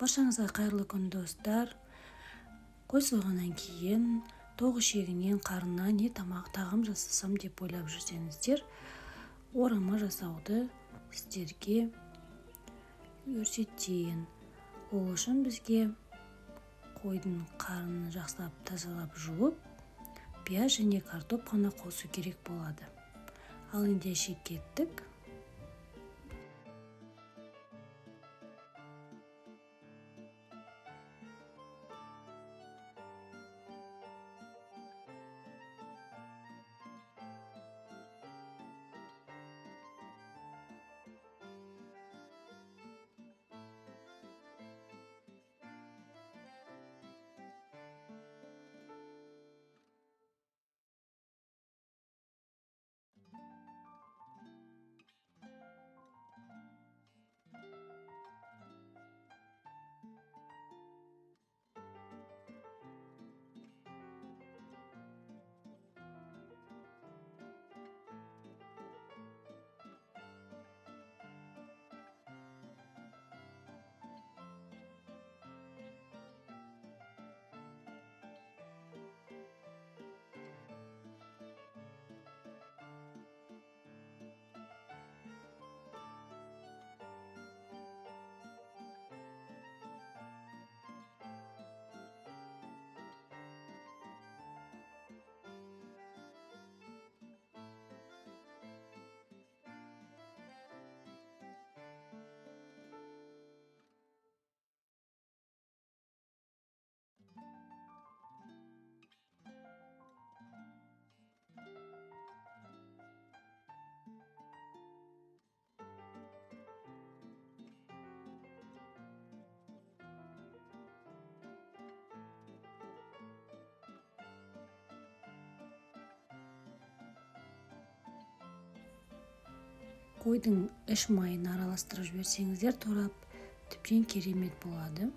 Баршаңызға қайырлы күн, достар. Қой сойғаннан кейін тоқ ішегінен қарнына не тағам жасасам деп ойлап жүрсеңіздер, орама жасауды сіздерге көрсетейін. Ол үшін бізге қойдың қарнын жақсылап тазалап жуып, пияз және картоп қана қосу керек болады. Ал ендеше кеттік. Қойдың іш майын араластырып жіберсеңіздер, торап тіптен керемет болады.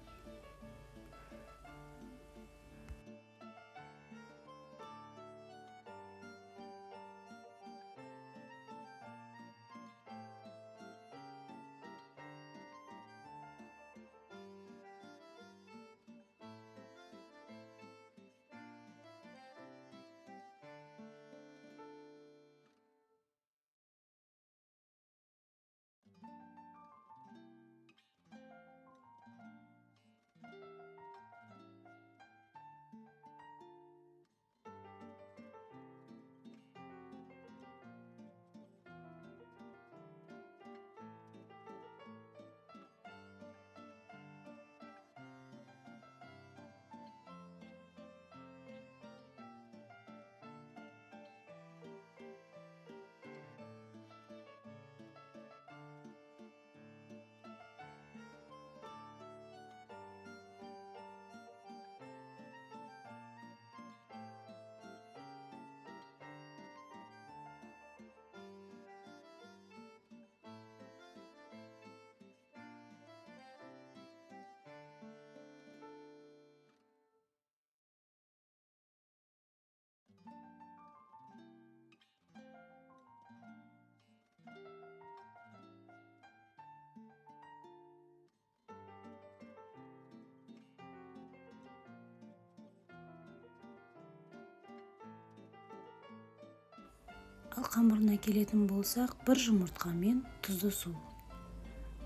Ал қамырына келетін болсақ, бір жұмыртқа мен тұзды су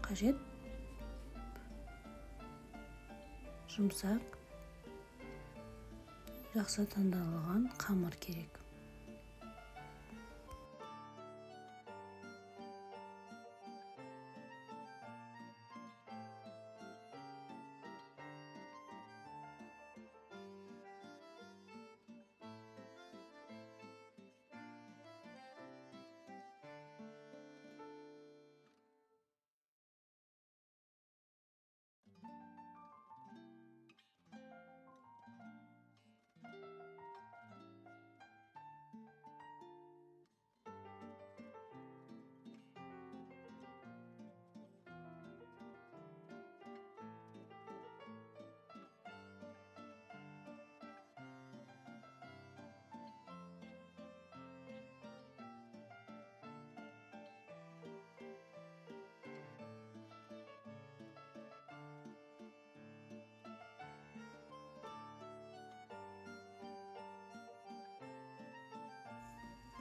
қажет. Жұмсақ, жақсы таңдалған қамыр керек.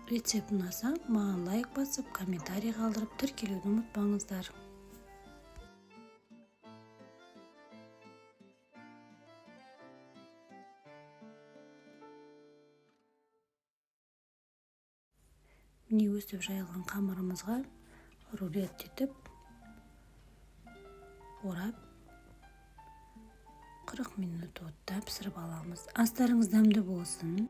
рецепт ұнаса маған лайк басып, комментарий қалдырып, тіркелуді ұмытпаңыздар. Міне өстіп жайылған қамырымызға рулет етіп орап 40 минут отта пісіріп аламыз. Астарыңыз дәмді болсын.